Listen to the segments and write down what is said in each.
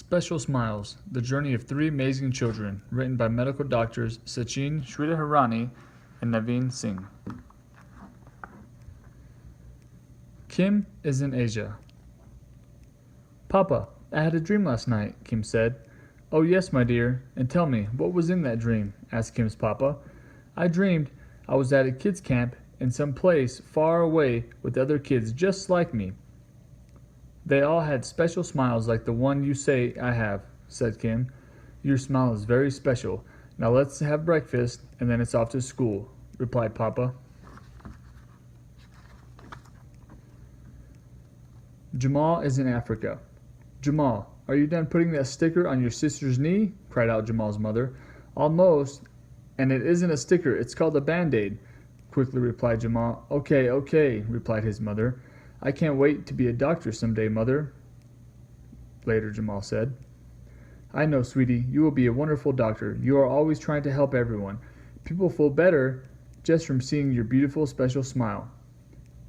Special Smiles, The Journey of Three Amazing Children, written by medical doctors Sachin Sridharani and Naveen Singh. Kim is in Asia. Papa, I had a dream last night, Kim said. Oh yes, my dear, and tell me, what was in that dream? Asked Kim's papa. I dreamed I was at a kids' camp in some place far away with other kids just like me. They all had special smiles like the one you say I have, said Kim. Your smile is very special. Now let's have breakfast and then it's off to school, replied Papa. Jamal is in Africa. Jamal, are you done putting that sticker on your sister's knee? Cried out Jamal's mother. Almost, and it isn't a sticker, it's called a Band-Aid, quickly replied Jamal. Okay, replied his mother. I can't wait to be a doctor someday, Mother, later Jamal said. I know, sweetie, you will be a wonderful doctor. You are always trying to help everyone. People feel better just from seeing your beautiful, special smile.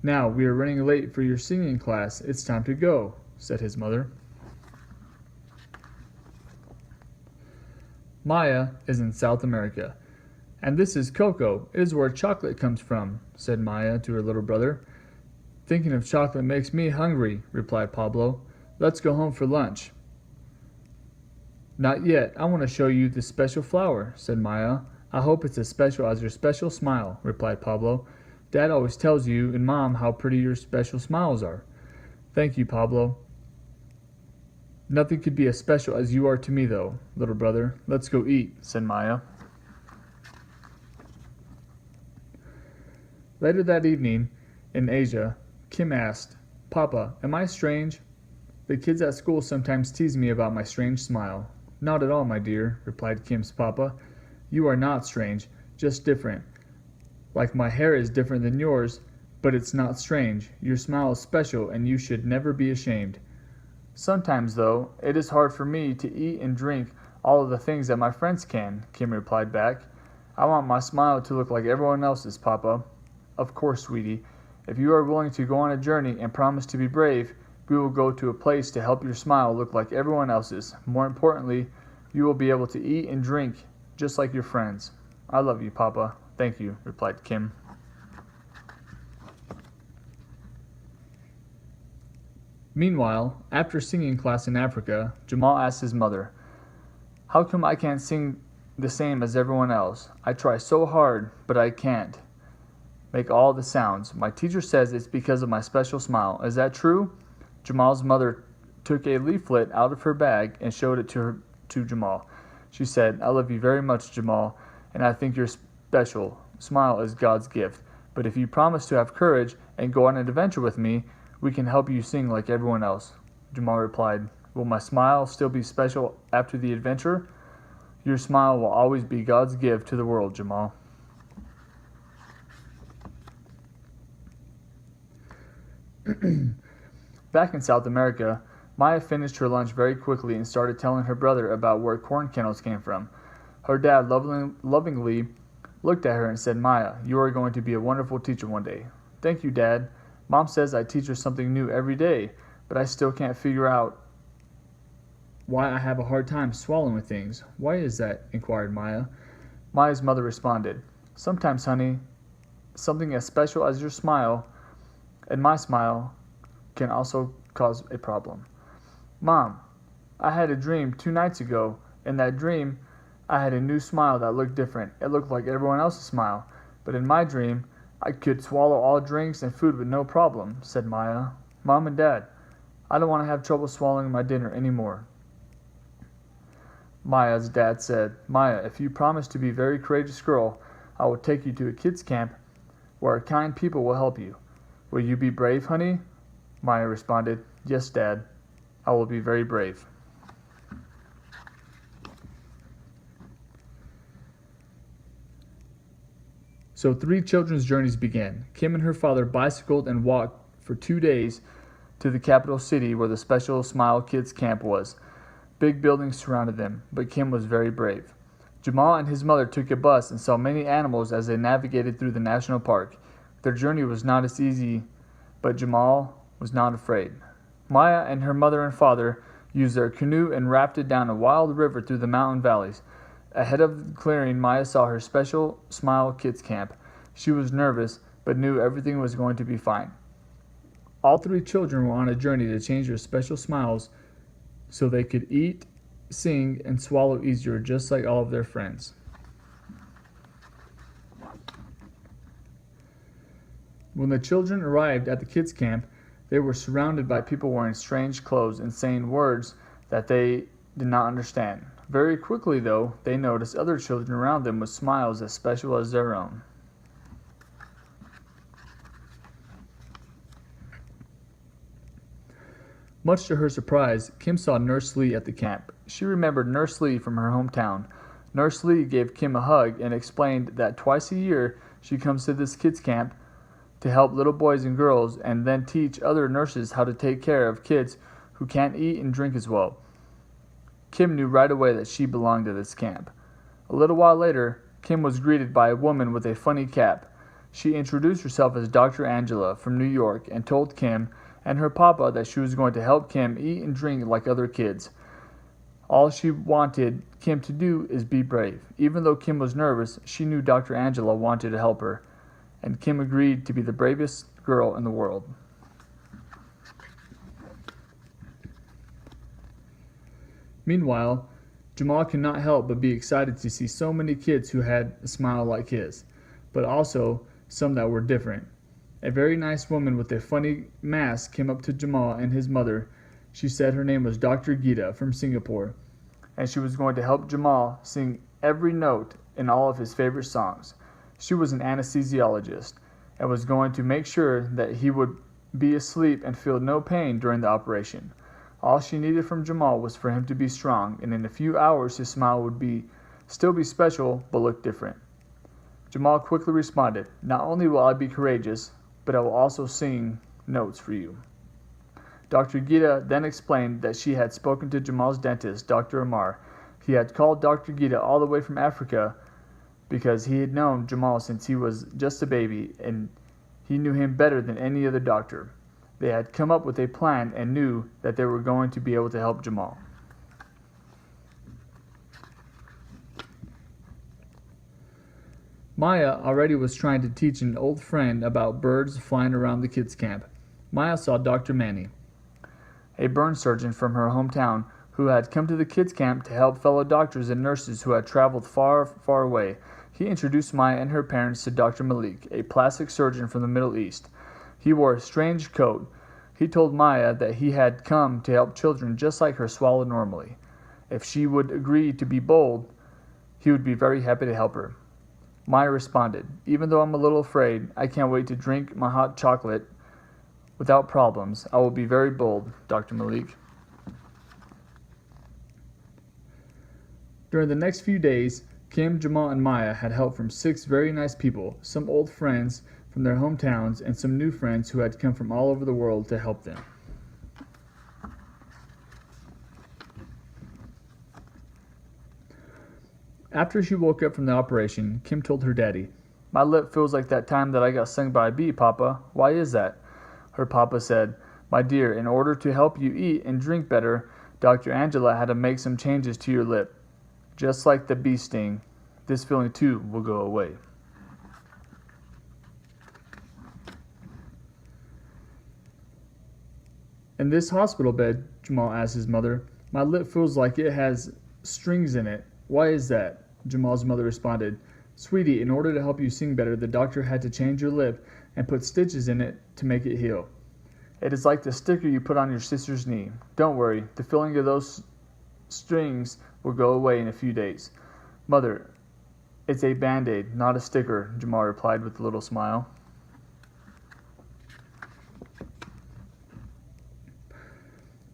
Now, we are running late for your singing class. It's time to go, said his mother. Maya is in South America. And this is cocoa. It is where chocolate comes from, said Maya to her little brother. Thinking of chocolate makes me hungry, replied Pablo. Let's go home for lunch. Not yet. I want to show you this special flower, said Maya. I hope it's as special as your special smile, replied Pablo. Dad always tells you and Mom how pretty your special smiles are. Thank you, Pablo. Nothing could be as special as you are to me, though, little brother. Let's go eat, said Maya. Later that evening, in Asia, Kim asked, Papa, am I strange? The kids at school sometimes tease me about my strange smile. Not at all, my dear, replied Kim's papa. You are not strange, just different. Like my hair is different than yours, but it's not strange. Your smile is special and you should never be ashamed. Sometimes, though, it is hard for me to eat and drink all of the things that my friends can, Kim replied back. I want my smile to look like everyone else's, Papa. Of course, sweetie. If you are willing to go on a journey and promise to be brave, we will go to a place to help your smile look like everyone else's. More importantly, you will be able to eat and drink just like your friends. I love you, Papa. Thank you, replied Kim. Meanwhile, after singing class in Africa, Jamal asked his mother, How come I can't sing the same as everyone else? I try so hard, but I can't make all the sounds. My teacher says it's because of my special smile. Is that true? Jamal's mother took a leaflet out of her bag and showed it to Jamal. She said, I love you very much, Jamal, and I think your special smile is God's gift. But if you promise to have courage and go on an adventure with me, we can help you sing like everyone else. Jamal replied, Will my smile still be special after the adventure? Your smile will always be God's gift to the world, Jamal. Back in South America, Maya finished her lunch very quickly and started telling her brother about where corn kernels came from. Her dad lovingly looked at her and said, Maya, you are going to be a wonderful teacher one day. Thank you, Dad. Mom says I teach her something new every day, but I still can't figure out why I have a hard time swallowing things. Why is that? Inquired Maya. Maya's mother responded, Sometimes, honey, something as special as your smile and my smile can also cause a problem. Mom, I had a dream 2 nights ago. In that dream, I had a new smile that looked different. It looked like everyone else's smile. But in my dream, I could swallow all drinks and food with no problem, said Maya. Mom and Dad, I don't want to have trouble swallowing my dinner anymore. Maya's dad said, Maya, if you promise to be a very courageous girl, I will take you to a kids' camp where kind people will help you. Will you be brave, honey? Maya responded, Yes, Dad. I will be very brave. So 3 children's journeys began. Kim and her father bicycled and walked for 2 days to the capital city where the Special Smile Kids Camp was. Big buildings surrounded them, but Kim was very brave. Jamal and his mother took a bus and saw many animals as they navigated through the national park. Their journey was not as easy, but Jamal was not afraid. Maya and her mother and father used their canoe and rafted down a wild river through the mountain valleys. Ahead of the clearing, Maya saw her special Smile Kids camp. She was nervous, but knew everything was going to be fine. All three children were on a journey to change their special smiles so they could eat, sing, and swallow easier, just like all of their friends. When the children arrived at the kids' camp, they were surrounded by people wearing strange clothes and saying words that they did not understand. Very quickly, though, they noticed other children around them with smiles as special as their own. Much to her surprise, Kim saw Nurse Lee at the camp. She remembered Nurse Lee from her hometown. Nurse Lee gave Kim a hug and explained that twice a year she comes to this kids' camp to help little boys and girls and then teach other nurses how to take care of kids who can't eat and drink as well. Kim knew right away that she belonged to this camp. A little while later, Kim was greeted by a woman with a funny cap. She introduced herself as Dr. Angela from New York and told Kim and her papa that she was going to help Kim eat and drink like other kids. All she wanted Kim to do is be brave. Even though Kim was nervous, she knew Dr. Angela wanted to help her, and Kim agreed to be the bravest girl in the world. Meanwhile, Jamal could not help but be excited to see so many kids who had a smile like his, but also some that were different. A very nice woman with a funny mask came up to Jamal and his mother. She said her name was Dr. Gita from Singapore, and she was going to help Jamal sing every note in all of his favorite songs. She was an anesthesiologist and was going to make sure that he would be asleep and feel no pain during the operation. All she needed from Jamal was for him to be strong, and in a few hours his smile would still be special but look different. Jamal quickly responded, "Not only will I be courageous, but I will also sing notes for you." Dr. Gita then explained that she had spoken to Jamal's dentist, Dr. Amar. He had called Dr. Gita all the way from Africa because he had known Jamal since he was just a baby, and he knew him better than any other doctor. They had come up with a plan and knew that they were going to be able to help Jamal. Maya already was trying to teach an old friend about birds flying around the kids' camp. Maya saw Dr. Manny, a burn surgeon from her hometown, who had come to the kids' camp to help fellow doctors and nurses who had traveled far, far away. He introduced Maya and her parents to Dr. Malik, a plastic surgeon from the Middle East. He wore a strange coat. He told Maya that he had come to help children just like her swallow normally. If she would agree to be bold, he would be very happy to help her. Maya responded, "Even though I'm a little afraid, I can't wait to drink my hot chocolate without problems. I will be very bold, Dr. Malik." During the next few days, Kim, Jamal, and Maya had help from 6 very nice people, some old friends from their hometowns, and some new friends who had come from all over the world to help them. After she woke up from the operation, Kim told her daddy, "My lip feels like that time that I got stung by a bee, Papa. Why is that?" Her papa said, "My dear, in order to help you eat and drink better, Dr. Angela had to make some changes to your lip. Just like the bee sting, this feeling too will go away." "In this hospital bed," Jamal asked his mother, "my lip feels like it has strings in it. Why is that?" Jamal's mother responded, "Sweetie, in order to help you sing better, the doctor had to change your lip and put stitches in it to make it heal. It is like the sticker you put on your sister's knee. Don't worry, the feeling of those strings will go away in a few days." "Mother, it's a Band-Aid, not a sticker," Jamal replied with a little smile.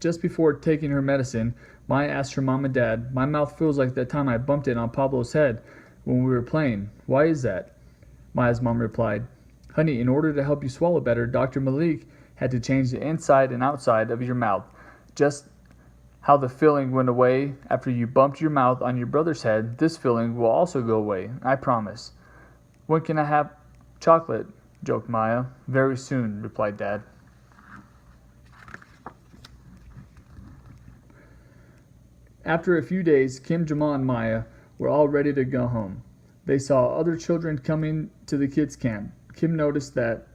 Just before taking her medicine, Maya asked her mom and dad, "My mouth feels like that time I bumped it on Pablo's head when we were playing. Why is that?" Maya's mom replied, "Honey, in order to help you swallow better, Dr. Malik had to change the inside and outside of your mouth. Just how the feeling went away after you bumped your mouth on your brother's head, this feeling will also go away, I promise." "When can I have chocolate?" joked Maya. "Very soon," replied Dad. After a few days, Kim, Jamal, and Maya were all ready to go home. They saw other children coming to the kids' camp. Kim noticed that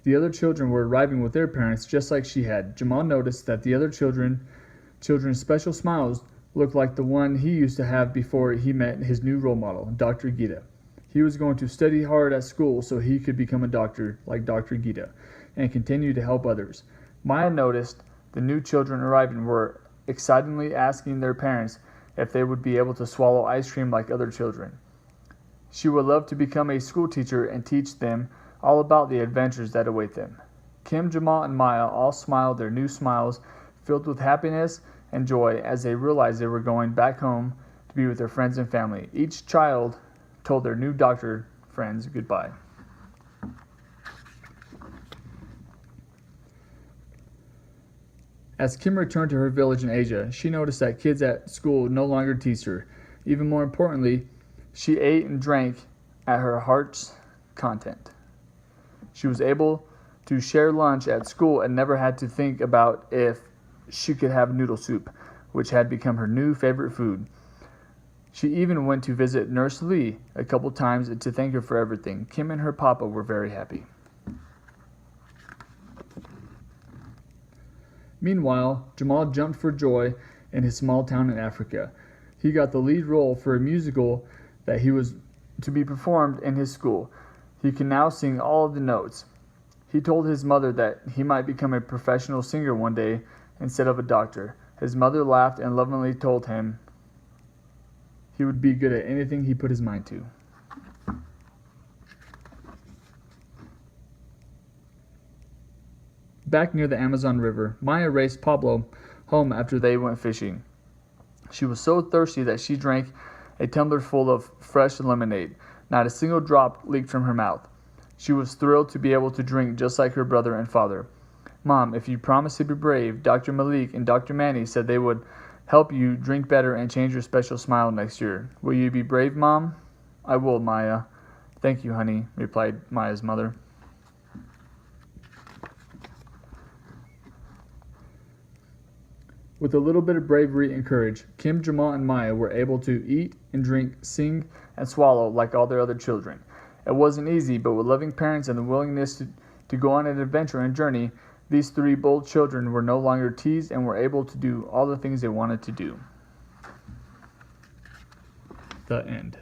the other children were arriving with their parents just like she had. Jamal noticed that the other children's special smiles looked like the one he used to have before he met his new role model, Dr. Gita. He was going to study hard at school so he could become a doctor like Dr. Gita and continue to help others. Maya noticed the new children arriving were excitedly asking their parents if they would be able to swallow ice cream like other children. She would love to become a school teacher and teach them all about the adventures that await them. Kim, Jamal, and Maya all smiled their new smiles filled with happiness and joy as they realized they were going back home to be with their friends and family. Each child told their new doctor friends goodbye. As Kim returned to her village in Asia, she noticed that kids at school no longer teased her. Even more importantly, she ate and drank at her heart's content. She was able to share lunch at school and never had to think about if she could have noodle soup, which had become her new favorite food. She even went to visit Nurse Lee a couple times to thank her for everything. Kim and her papa were very happy. Meanwhile, Jamal jumped for joy in his small town in Africa. He got the lead role for a musical that he was to be performed in his school. He can now sing all of the notes. He told his mother that he might become a professional singer one day instead of a doctor. His mother laughed and lovingly told him he would be good at anything he put his mind to. Back near the Amazon River, Maya raced Pablo home after they went fishing. She was so thirsty that she drank a tumbler full of fresh lemonade. Not a single drop leaked from her mouth. She was thrilled to be able to drink just like her brother and father. Mom, if you promise to be brave, Dr. Malik and Dr. Manny said they would help you drink better and change your special smile next year. Will you be brave, Mom? I will, Maya. Thank you, honey, replied Maya's mother. With a little bit of bravery and courage, Kim, Jamal, and Maya were able to eat and drink, sing, and swallow like all their other children. It wasn't easy, but with loving parents and the willingness to go on an adventure and journey, these three bold children were no longer teased and were able to do all the things they wanted to do. The end.